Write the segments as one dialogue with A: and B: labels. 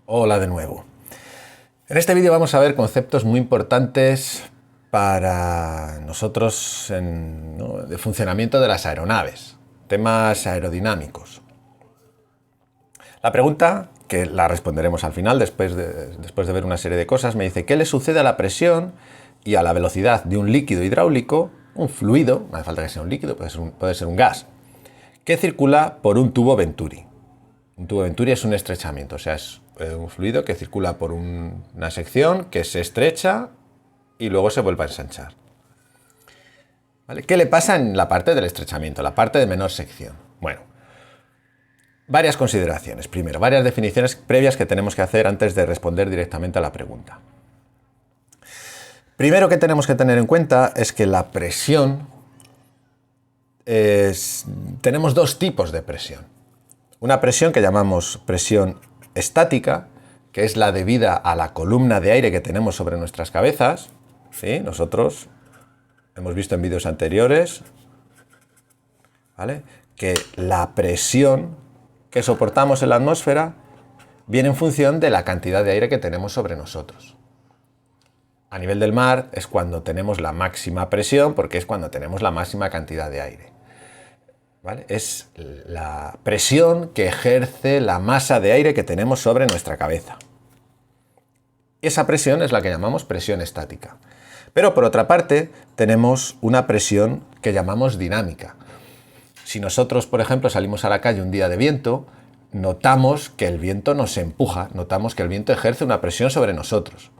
A: Hola de nuevo. En este vídeo vamos a ver conceptos muy importantes para nosotros de funcionamiento de las aeronaves, temas aerodinámicos. La pregunta, que la responderemos al final después de ver una serie de cosas, me dice ¿qué le sucede a la presión y a la velocidad de un líquido hidráulico, un fluido, no hace falta que sea un líquido, puede ser un gas, que circula por un tubo Venturi? Un tubo Venturi es un estrechamiento, o sea, es un fluido que circula por una sección que se estrecha y luego se vuelve a ensanchar. ¿Vale? ¿Qué le pasa en la parte del estrechamiento, la parte de menor sección? Bueno, varias consideraciones. Primero, varias definiciones previas que tenemos que hacer antes de responder directamente a la pregunta. Primero que tenemos que tener en cuenta es que la presión tenemos dos tipos de presión. Una presión que llamamos presión estática, que es la debida a la columna de aire que tenemos sobre nuestras cabezas. ¿Sí? Nosotros hemos visto en vídeos anteriores, ¿vale?, que la presión que soportamos en la atmósfera viene en función de la cantidad de aire que tenemos sobre nosotros. A nivel del mar es cuando tenemos la máxima presión, porque es cuando tenemos la máxima cantidad de aire. ¿Vale? Es la presión que ejerce la masa de aire que tenemos sobre nuestra cabeza. Esa presión es la que llamamos presión estática. Pero por otra parte, tenemos una presión que llamamos dinámica. Si nosotros, por ejemplo, salimos a la calle un día de viento, notamos que el viento nos empuja, notamos que el viento ejerce una presión sobre nosotros.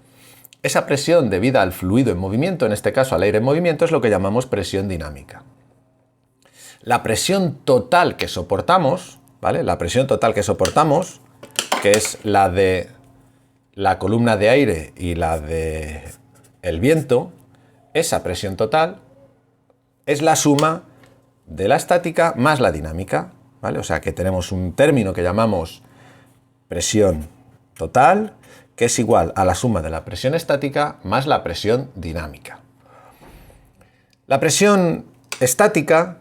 A: Esa presión debida al fluido en movimiento, en este caso al aire en movimiento, es lo que llamamos presión dinámica. La presión total que soportamos, ¿vale?, la presión total que soportamos, que es la de la columna de aire y la de el viento, esa presión total es la suma de la estática más la dinámica, ¿vale? O sea que tenemos un término que llamamos presión total, que es igual a la suma de la presión estática más la presión dinámica. La presión estática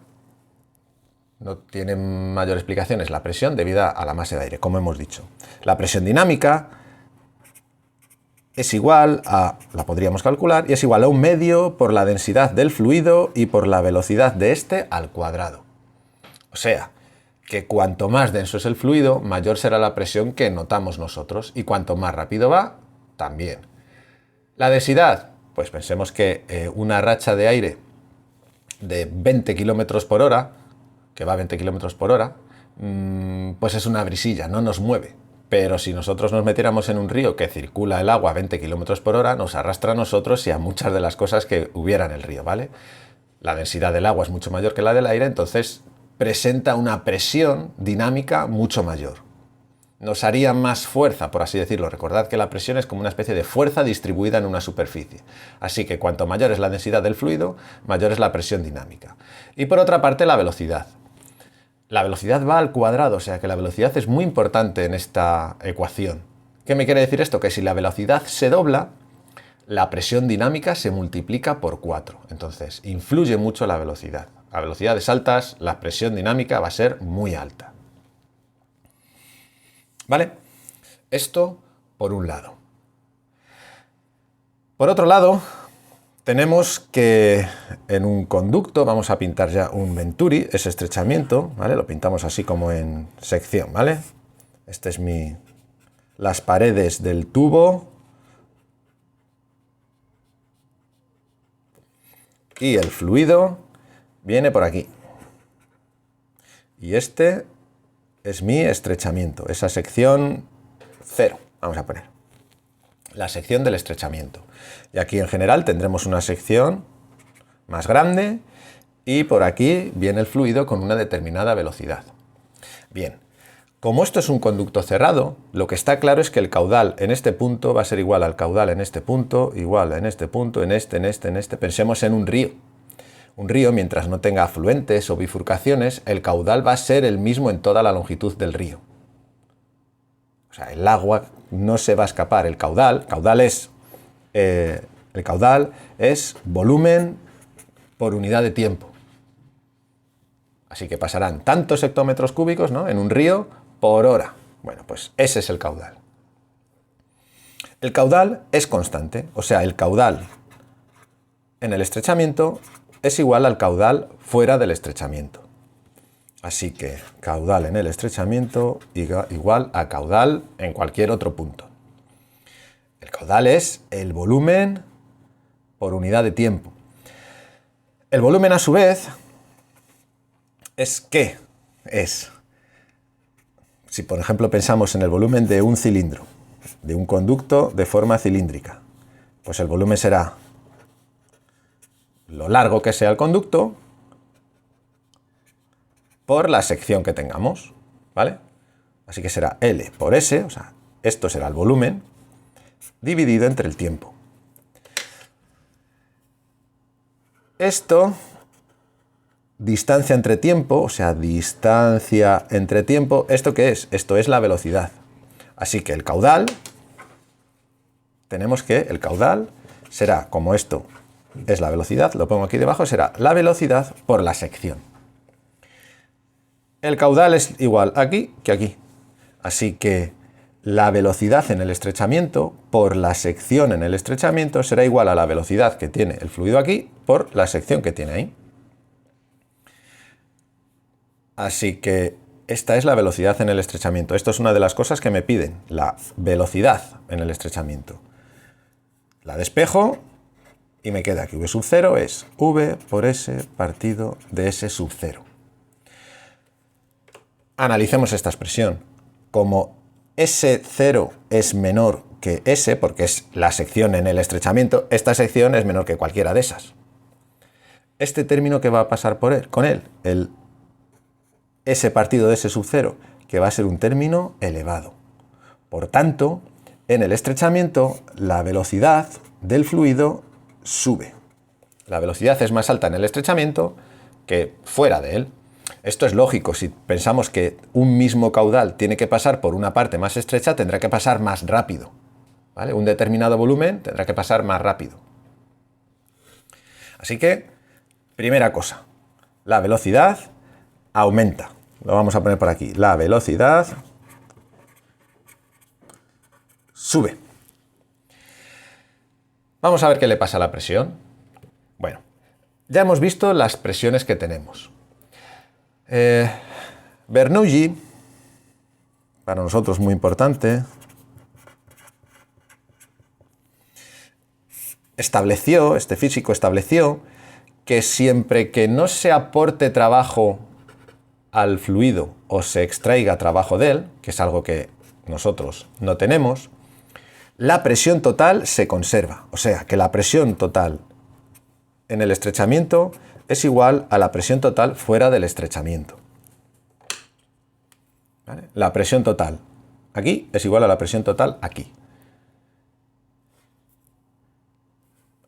A: no tiene mayor explicación, es la presión debida a la masa de aire, como hemos dicho. La presión dinámica es igual a, la podríamos calcular, y es igual a un medio por la densidad del fluido y por la velocidad de este al cuadrado. O sea, que cuanto más denso es el fluido, mayor será la presión que notamos nosotros, y cuanto más rápido va, también. La densidad, pues pensemos que una racha de aire de 20 km por hora, que va a 20 km por hora, pues es una brisilla, no nos mueve. Pero si nosotros nos metiéramos en un río que circula el agua a 20 km por hora, nos arrastra a nosotros y a muchas de las cosas que hubiera en el río, ¿vale? La densidad del agua es mucho mayor que la del aire, entonces presenta una presión dinámica mucho mayor. Nos haría más fuerza, por así decirlo. Recordad que la presión es como una especie de fuerza distribuida en una superficie. Así que cuanto mayor es la densidad del fluido, mayor es la presión dinámica. Y por otra parte, la velocidad. La velocidad va al cuadrado, o sea que la velocidad es muy importante en esta ecuación. ¿Qué me quiere decir esto? Que si la velocidad se dobla, la presión dinámica se multiplica por 4. Entonces, influye mucho la velocidad. A velocidades altas, la presión dinámica va a ser muy alta. ¿Vale? Esto por un lado. Por otro lado, tenemos que en un conducto, vamos a pintar ya un Venturi, ese estrechamiento, ¿vale? Lo pintamos así como en sección, ¿vale? Este es las paredes del tubo. Y el fluido viene por aquí. Y este es mi estrechamiento, esa sección 0, vamos a poner. La sección del estrechamiento. Y aquí en general tendremos una sección más grande y por aquí viene el fluido con una determinada velocidad. Bien, como esto es un conducto cerrado, lo que está claro es que el caudal en este punto va a ser igual al caudal en este punto, igual en este punto, en este. Pensemos en un río. Un río, mientras no tenga afluentes o bifurcaciones, el caudal va a ser el mismo en toda la longitud del río. O sea, el agua no se va a escapar. El caudal es volumen por unidad de tiempo. Así que pasarán tantos hectómetros cúbicos, ¿no?, en un río por hora. Bueno, pues ese es el caudal. El caudal es constante, o sea, el caudal en el estrechamiento es igual al caudal fuera del estrechamiento. Así que caudal en el estrechamiento igual a caudal en cualquier otro punto. El caudal es el volumen por unidad de tiempo. El volumen, a su vez, ¿es qué? Es, si por ejemplo pensamos en el volumen de un cilindro, de un conducto de forma cilíndrica, pues el volumen será lo largo que sea el conducto por la sección que tengamos, ¿vale? Así que será L por S, o sea, esto será el volumen, dividido entre el tiempo. Esto, distancia entre tiempo, o sea, distancia entre tiempo, ¿esto qué es? Esto es la velocidad. Así que el caudal, tenemos que el caudal será, como esto es la velocidad, lo pongo aquí debajo, será la velocidad por la sección. El caudal es igual aquí que aquí. Así que la velocidad en el estrechamiento por la sección en el estrechamiento será igual a la velocidad que tiene el fluido aquí por la sección que tiene ahí. Así que esta es la velocidad en el estrechamiento. Esto es una de las cosas que me piden, la velocidad en el estrechamiento. La despejo y me queda que V sub 0 es V por S partido de S sub 0. Analicemos esta expresión. Como S0 es menor que S, porque es la sección en el estrechamiento, esta sección es menor que cualquiera de esas. Este término que va a pasar con él, el S partido de S sub 0, que va a ser un término elevado. Por tanto, en el estrechamiento, la velocidad del fluido sube. La velocidad es más alta en el estrechamiento que fuera de él. Esto es lógico. Si pensamos que un mismo caudal tiene que pasar por una parte más estrecha, tendrá que pasar más rápido, ¿vale? Un determinado volumen tendrá que pasar más rápido. Así que, primera cosa, la velocidad aumenta. Lo vamos a poner por aquí. La velocidad sube. Vamos a ver qué le pasa a la presión. Bueno, ya hemos visto las presiones que tenemos. Bernoulli, para nosotros muy importante, este físico estableció que siempre que no se aporte trabajo al fluido o se extraiga trabajo de él, que es algo que nosotros no tenemos, la presión total se conserva. O sea, que la presión total en el estrechamiento es igual a la presión total fuera del estrechamiento. ¿Vale? La presión total aquí es igual a la presión total aquí.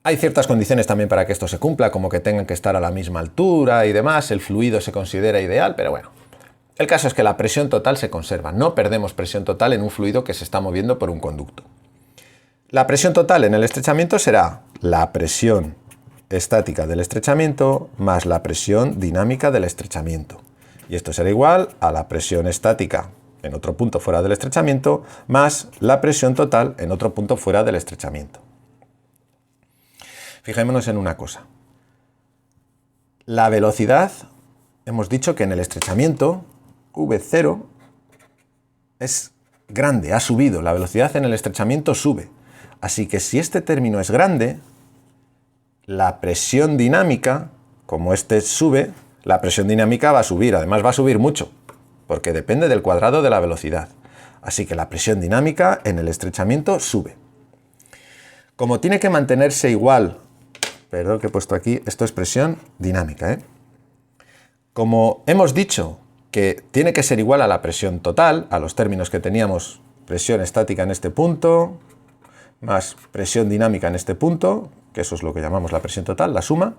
A: Hay ciertas condiciones también para que esto se cumpla, como que tengan que estar a la misma altura y demás. El fluido se considera ideal, pero bueno. El caso es que la presión total se conserva. No perdemos presión total en un fluido que se está moviendo por un conducto. La presión total en el estrechamiento será la presión estática del estrechamiento más la presión dinámica del estrechamiento. Y esto será igual a la presión estática en otro punto fuera del estrechamiento más la presión total en otro punto fuera del estrechamiento. Fijémonos en una cosa. La velocidad, hemos dicho que en el estrechamiento V0 es grande, ha subido. La velocidad en el estrechamiento sube. Así que si este término es grande, la presión dinámica, como este sube, la presión dinámica va a subir. Además va a subir mucho, porque depende del cuadrado de la velocidad. Así que la presión dinámica en el estrechamiento sube. Como tiene que mantenerse igual, perdón que he puesto aquí, esto es presión dinámica, ¿eh? Como hemos dicho que tiene que ser igual a la presión total, a los términos que teníamos, presión estática en este punto, más presión dinámica en este punto, que eso es lo que llamamos la presión total, la suma.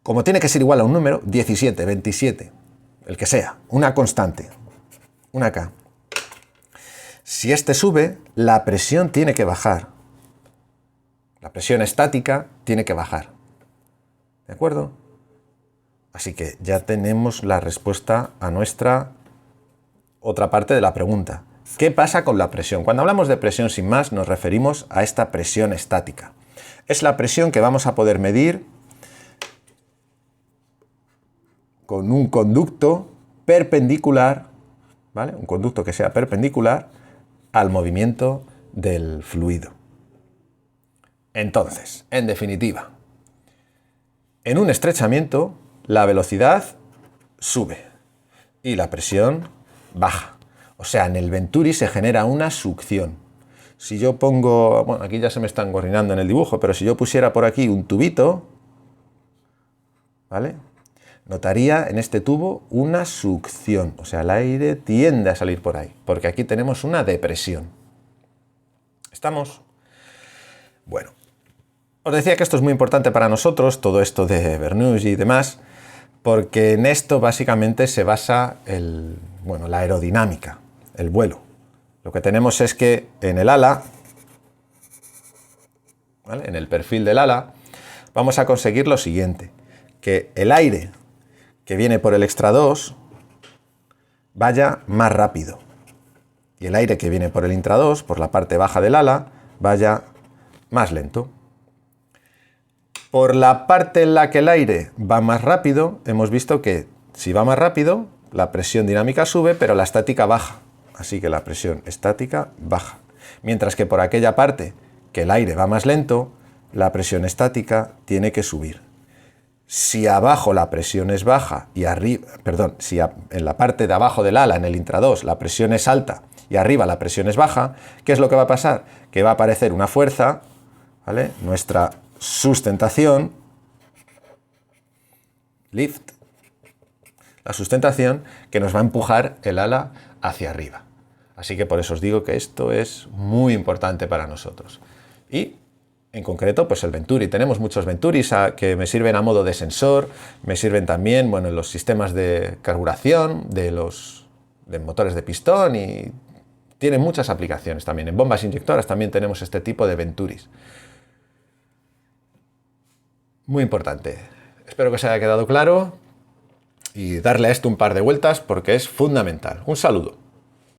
A: Como tiene que ser igual a un número, 17, 27, el que sea, una constante, una K. Si este sube, la presión tiene que bajar. La presión estática tiene que bajar. ¿De acuerdo? Así que ya tenemos la respuesta a nuestra otra parte de la pregunta. ¿Qué pasa con la presión? Cuando hablamos de presión sin más, nos referimos a esta presión estática. Es la presión que vamos a poder medir con un conducto perpendicular, ¿vale? Un conducto que sea perpendicular al movimiento del fluido. Entonces, en definitiva, en un estrechamiento, la velocidad sube y la presión baja. O sea, en el Venturi se genera una succión. Si yo pongo, bueno, aquí ya se me está engorrinando en el dibujo, pero si yo pusiera por aquí un tubito, ¿vale? Notaría en este tubo una succión. O sea, el aire tiende a salir por ahí, porque aquí tenemos una depresión. ¿Estamos? Bueno, os decía que esto es muy importante para nosotros, todo esto de Bernoulli y demás, porque en esto básicamente se basa la aerodinámica, el vuelo. Lo que tenemos es que en el ala, ¿vale? En el perfil del ala, vamos a conseguir lo siguiente, que el aire que viene por el extra 2 vaya más rápido y el aire que viene por el intra 2, por la parte baja del ala, vaya más lento. Por la parte en la que el aire va más rápido, hemos visto que si va más rápido, la presión dinámica sube, pero la estática baja. Así que la presión estática baja. Mientras que por aquella parte que el aire va más lento, la presión estática tiene que subir. Si abajo la presión es baja y arriba, si en la parte de abajo del ala, en el intra 2, la presión es alta y arriba la presión es baja, ¿qué es lo que va a pasar? Que va a aparecer una fuerza, ¿vale? Nuestra sustentación, lift, la sustentación que nos va a empujar el ala hacia arriba. Así que por eso os digo que esto es muy importante para nosotros. Y en concreto, pues el Venturi. Tenemos muchos Venturis que me sirven a modo de sensor, me sirven también, en los sistemas de carburación de motores de pistón y tienen muchas aplicaciones también. En bombas inyectoras también tenemos este tipo de Venturis. Muy importante. Espero que os haya quedado claro y darle a esto un par de vueltas porque es fundamental. Un saludo.